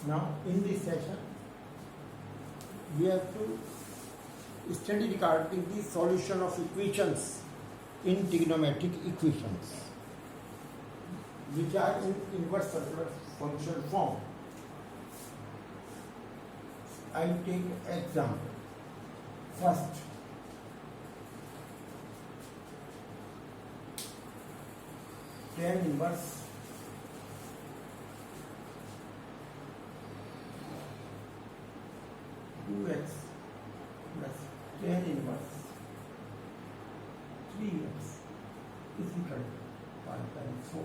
Now, in this session, we have to study regarding the solution of equations in trigonometric equations, which are in inverse circular function form. I take example. First, tan inverse two x plus tan inverse 3x is equal to 1 times 4.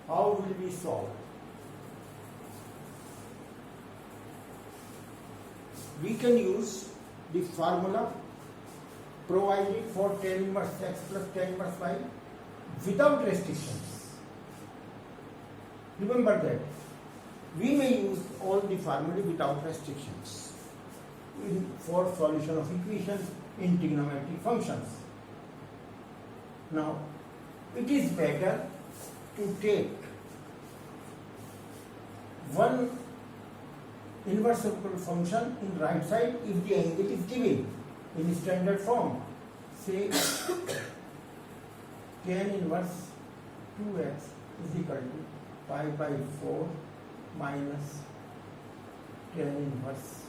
How will we solve? We can use the formula provided for tan inverse x plus tan inverse y without restrictions. Remember that we may use all the formulae without restrictions for solution of equations in trigonometric functions. Now, it is better to take one inversible function in right side if the angle is given in standard form. Say tan inverse 2x is equal to pi by 4 minus tan inverse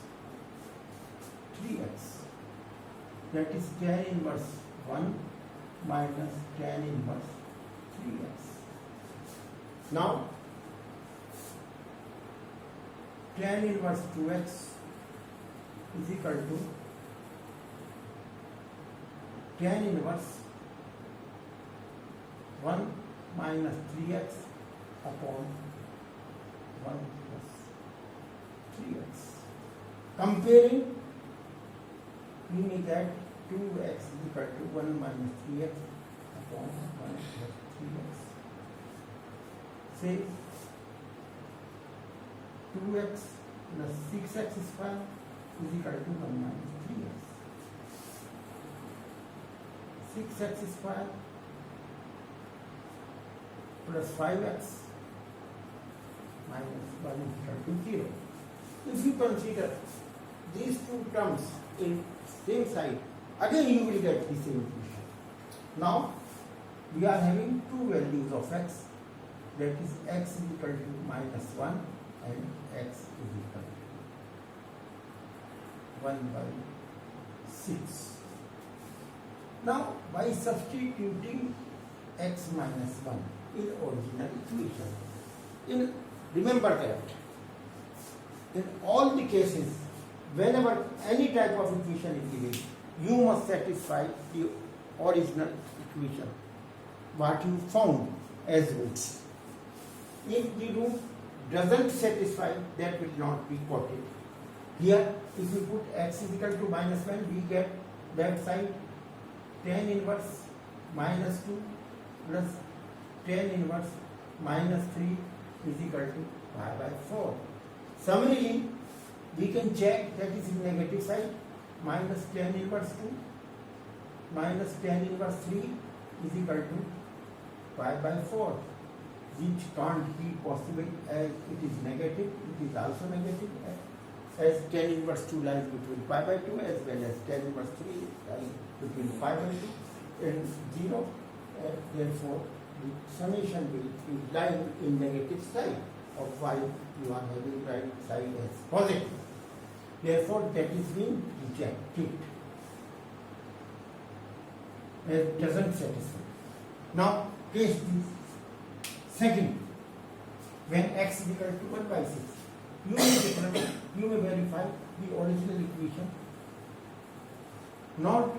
3x. That is tan inverse 1 minus tan inverse 3x. Now, tan inverse 2x is equal to tan inverse 1 minus 3x upon 1 plus 3x. Comparing, we may get 2x is equal to 1 minus 3x upon 1 plus 3x. Say 2x plus 6x square is equal to 1 minus 3x. 6x square plus 5x minus 1 is equal to 0. If you consider these two terms in same side, again you will get the same equation. Now, we are having two values of x, that is x is equal to minus 1 and x is equal to 1 by 6. Now, by substituting x minus 1 in original equation, remember that in all the cases, whenever any type of equation is given, you must satisfy the original equation, what you found as roots. If the root doesn't satisfy, that will not be quoted. Here, if you put x is equal to minus 1, we get that side tan inverse minus 2 plus tan inverse minus 3 is equal to pi by 4. Similarly, we can check that is in negative side, minus tan inverse 2 minus tan inverse 3 is equal to pi by 4, which can't be possible as it is negative, it is also negative, as tan inverse 2 lies between pi by 2 as well as tan inverse 3 lies between pi by 2 and 0, therefore the summation will be lying in negative side of y you are having right side as positive. Therefore, that is being rejected. It doesn't satisfy. Now, case this. Second, when x is equal to 1 by 6, you may verify the original equation, not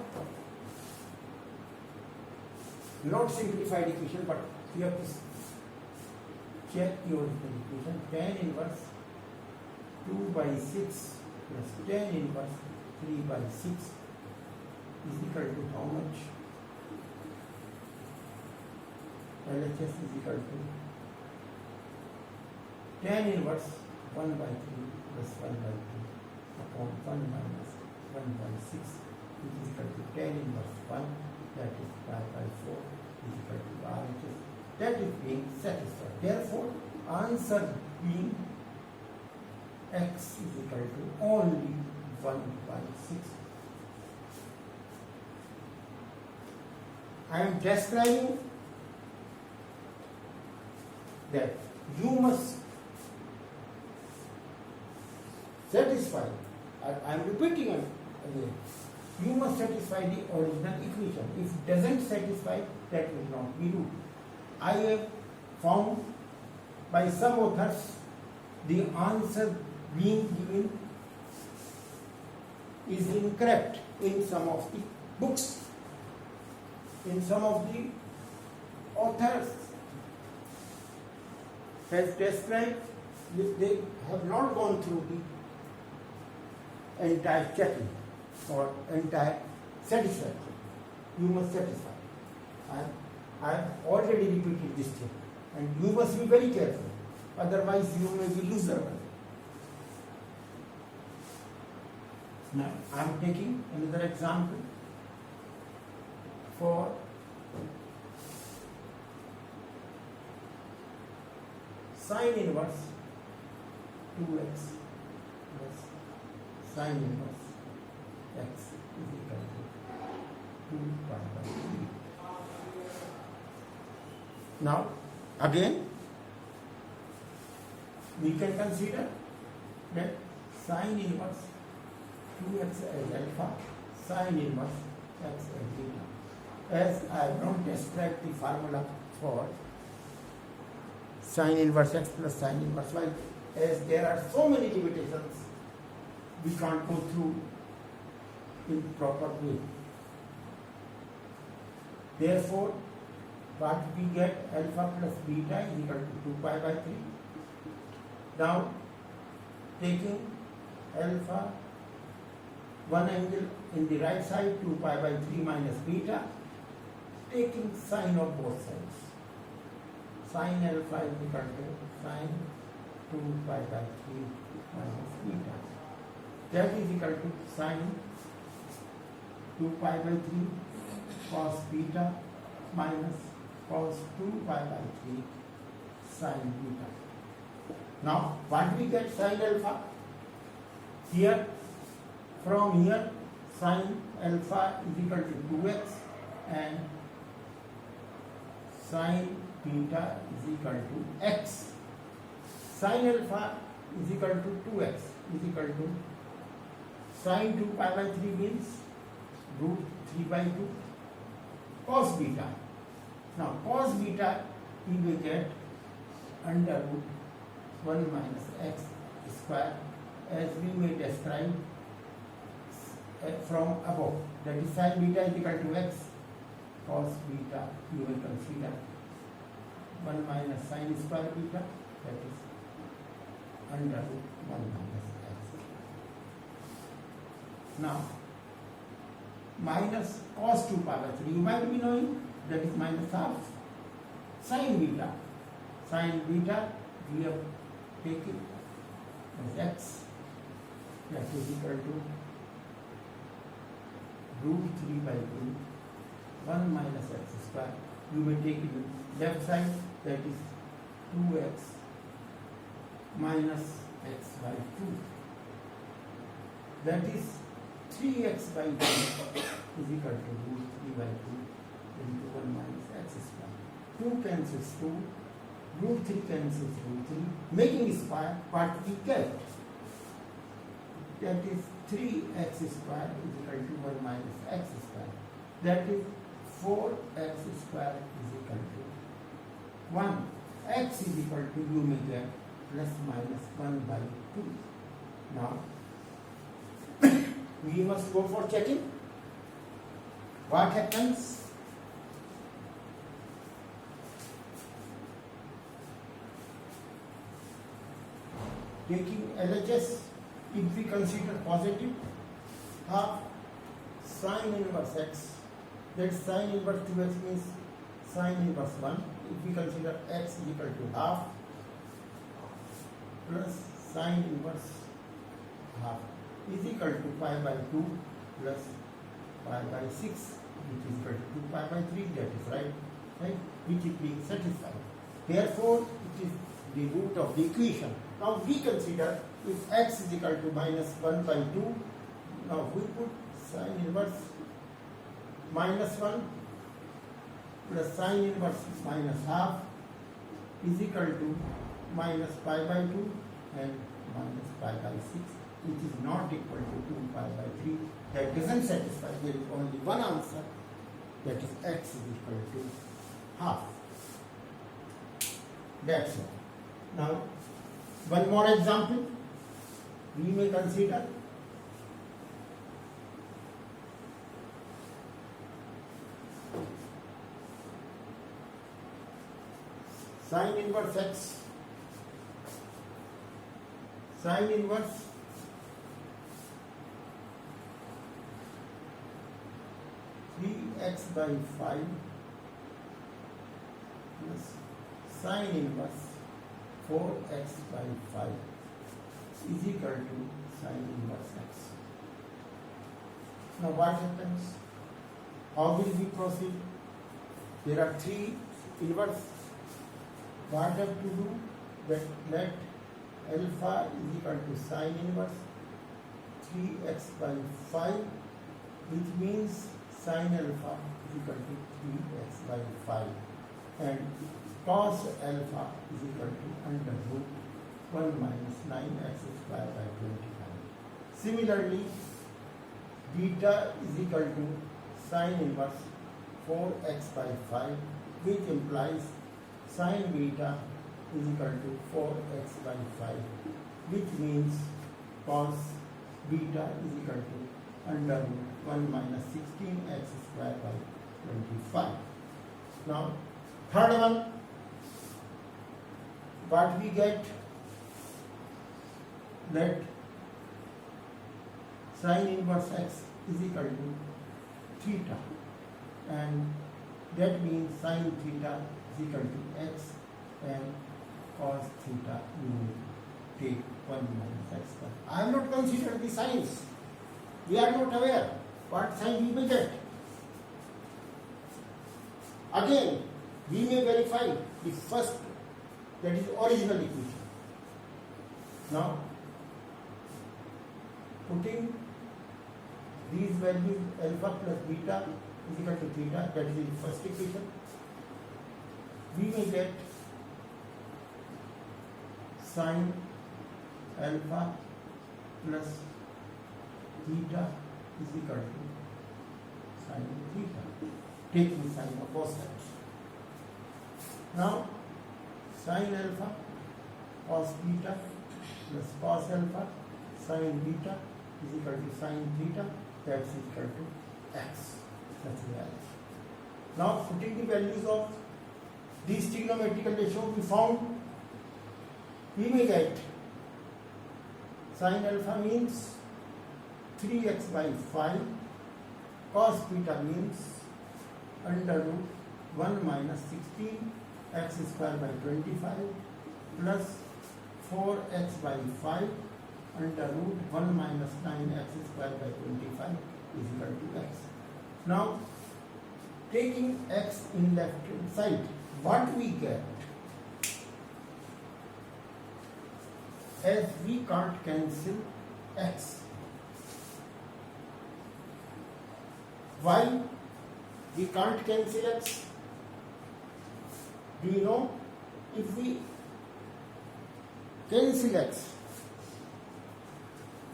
simplified equation, but you have to check the original equation. Tan inverse 2 by 6 plus tan inverse 3 by 6 is equal to how much? LHS is equal to tan inverse 1 by 3 plus 1 by 3 upon 1 minus 1 by 6 is equal to tan inverse 1, that is pi by 4 is equal to RHS. That is being satisfied. Therefore, answer being x is equal to only 1 by 6. I am describing that you must satisfy, I am repeating again, you must satisfy the original equation. If it doesn't satisfy, that will not be true. I have found by some authors the answer being given is incorrect in some of the books. In some of the authors has described, they have not gone through the entire checking or entire satisfaction. You must satisfy. I have already repeated this thing, and you must be very careful. Otherwise, you may be loser. Now, I am taking another example for sine inverse 2x plus sine inverse x is equal to 2 pi by 3. Now, again, we can consider that sine inverse 2x as alpha, sine inverse x as beta. As I have not described the formula for sine inverse x plus sine inverse y, as there are so many limitations, we can't go through in proper way. Therefore, what we get, alpha plus beta is equal to 2 pi by 3. Now, taking alpha, one angle in the right side, 2 pi by 3 minus beta, taking sine of both sides. Sine alpha is equal to sine 2 pi by 3 minus beta. That is equal to sine 2 pi by 3 cos beta minus cos 2 pi by 3 sine beta. Now, what we get sine alpha? Here, from here, sine alpha is equal to 2x and sine beta is equal to x. Sine alpha is equal to 2x is equal to sine 2 pi by 3 means root 3 by 2 cos beta. Now, cos beta we will get under root 1 minus x square, as we may describe from above. That is sine beta is equal to x, cos beta you will consider 1 minus sine square beta, that is under root 1 minus x. Now, minus cos 2 pi by 3, you might be knowing, that is minus half. Sine beta we have taken as x, that is equal to root 3 by 2, 1 minus x square. You may take it left side, that is 2x minus x by 2. That is 3x by 2 is equal to root 3 by 2 into 1 minus x square. 2 cancels 2, root 3 cancels root 3, making square what we get. That is 3x square is equal to 1 minus x square. That is 4x square is equal to 1. X is equal to, you may get plus minus 1 by 2. Now, we must go for checking. What happens? Taking LHS, if we consider positive, half sine inverse x, that sine inverse 2x means sine inverse 1. If we consider x is equal to half plus sine inverse half is equal to pi by 2 plus pi by 6, which is equal to 2 pi by 3, that is right, which is being satisfied. Therefore, it is the root of the equation. Now we consider if x is equal to minus 1 by 2, now we put sine inverse minus 1 plus sine inverse minus half is equal to minus pi by 2 and minus pi by 6, which is not equal to 2 pi by 3. That doesn't satisfy. There is only one answer, that is x is equal to half. That's all. Now, one more example we may consider. Sine inverse x, sine inverse x by 5 plus sine inverse 4x by 5 is equal to sine inverse x. Now what happens? How will we proceed? There are three inverse. What have to do? That let alpha is equal to sine inverse 3x by 5, which means sin alpha is equal to 3x by 5 and cos alpha is equal to under root 1 minus 9x square by 25. Similarly, beta is equal to sin inverse 4x by 5, which implies sin beta is equal to 4x by 5, which means cos beta is equal to under root 1 minus 16x square by 25. Now, third one, what we get? Let sin inverse x is equal to theta, and that means sin theta is equal to x and cos theta we will take 1 minus x square. I have not considered the signs. We are not aware what sign we may get. Again, we may verify the first, that is original equation. Now, putting these values alpha plus beta is equal to theta, that is the first equation, we may get sin alpha plus theta is equal to sin theta, taking sign of both sides. Now, sin alpha cos beta plus cos alpha sin beta is equal to sin theta, that's equal to x. That's the value. Now, putting the values of these trigonometrical ratios we found, we may get sin alpha means 3x by 5, cos beta means under root 1 minus 16 x square by 25 plus 4x by 5 under root 1 minus 9x square by 25 is equal to x. Now, taking x in left hand side, what we get? As we can't cancel x. Why we can't cancel x? Do you know? If we cancel x,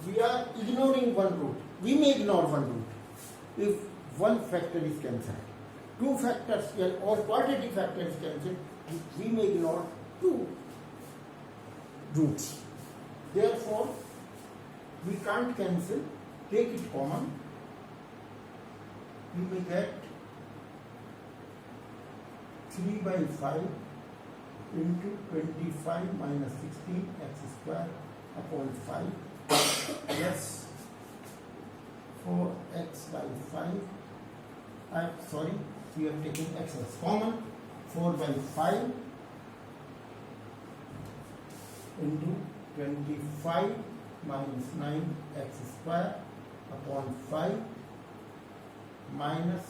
we are ignoring one root. We may ignore one root if one factor is cancelled. Two factors or quadratic factor is cancelled, we may ignore two roots. Therefore, we can't cancel, take it common, we may get 3 by 5 into 25 minus 16 x square upon 5 plus 4x by 5. Sorry, we have taken x as common. 4 by 5 into 25 minus 9x square upon 5 minus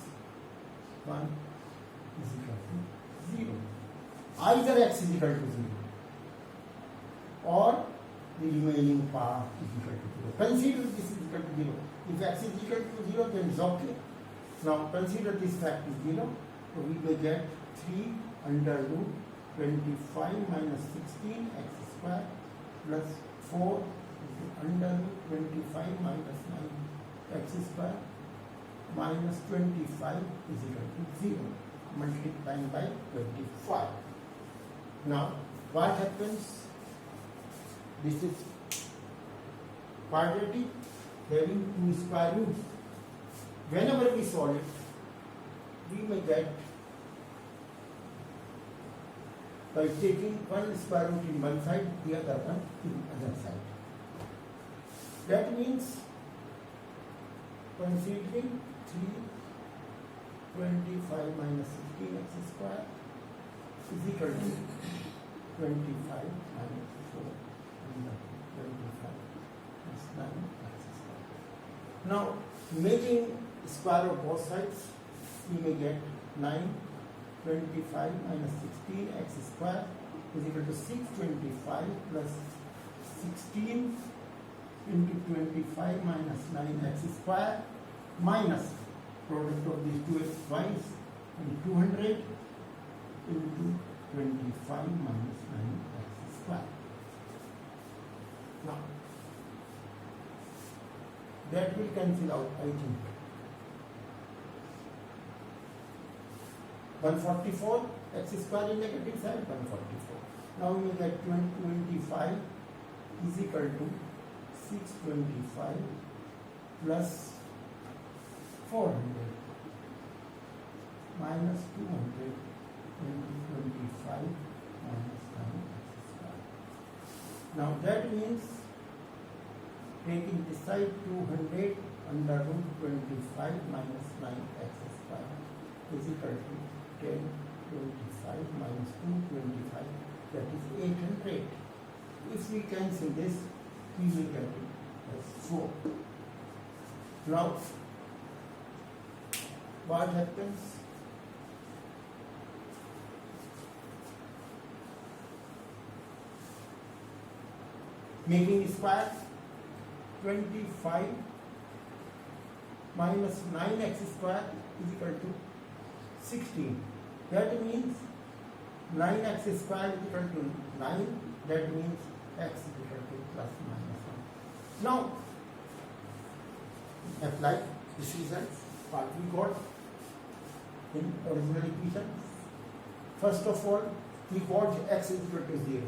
1 is equal to 0. Either x is equal to 0. or the remaining part is equal to 0. Consider this is equal to 0. If x is equal to 0, then it's okay. Now consider this fact is 0. So we may get 3 under root 25 minus 16 x square plus 4 under root 25 minus 9 x square minus 25 is equal to 0, multiplying by 25. Now what happens? This is quadratic having two square roots. Whenever we solve it, we may get by taking one square root in one side, the other one in other side. That means considering 325 minus 16 x square is equal to 25 minus 4 under 25 plus 9 x square. Now making square of both sides, we may get 9 25 minus 16 x square is equal to 625 plus 16 into 25 minus 9 x square minus product of these two x twice and 200 into 25 minus 9 x square. Now that will cancel out, I think. 144 x square in negative side, 144. Now we get 25 is equal to 625 plus 400 minus 200 into 25 minus 9 x square. Now that means taking this side 200 under root 25 minus 9 x square is equal to 10 25 minus 2 25, that is 800. If we cancel this, we will get it as 4. Now what happens? Making square, 25 minus 9x square is equal to 16. That means 9x square is equal to 9. That means x is equal to plus minus 1. Now apply this results what we got in original equation. First of all, we got x is equal to 0.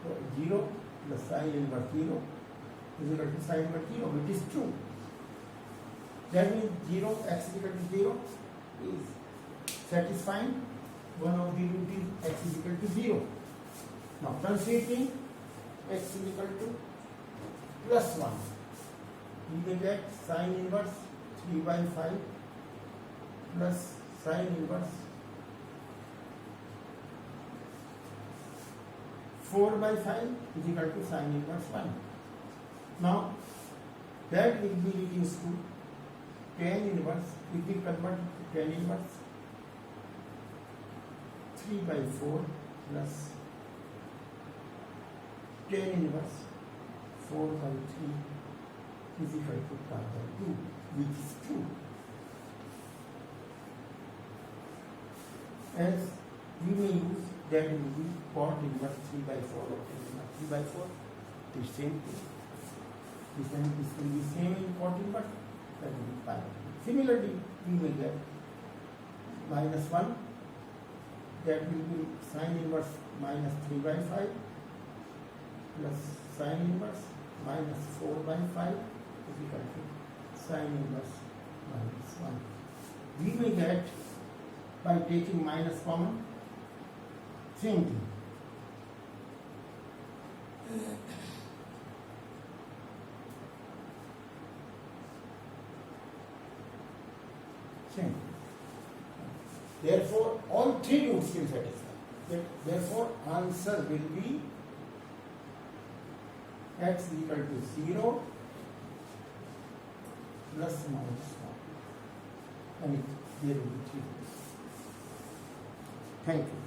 So 0 plus sine inverse 0 is equal to sine inverse 0, which is true. That means 0, x is equal to 0 is satisfying. One of the root is x is equal to 0. Now considering x is equal to plus 1, we may get sine inverse 3 by 5 plus sine inverse 4 by 5 is equal to sine inverse 1. Now that will be reduced to tan inverse. If we convert to tan inverse 3 by 4 plus tan inverse 4 by 3 is equal to pi by 2, which is true. As we may use that will be cot inverse 3 by 4 or tan inverse 3 by 4, the same thing. This will be same in cot inverse, that will be pi. Similarly, we may get minus 1, that will be sine inverse minus 3 by 5 plus sine inverse minus 4 by 5 is equal to sine inverse minus 1. We may get by taking minus common, same thing. Same. Therefore, all three roots will satisfy. Therefore, answer will be x is equal to 0 plus minus 1. And there will be three roots. Thank you.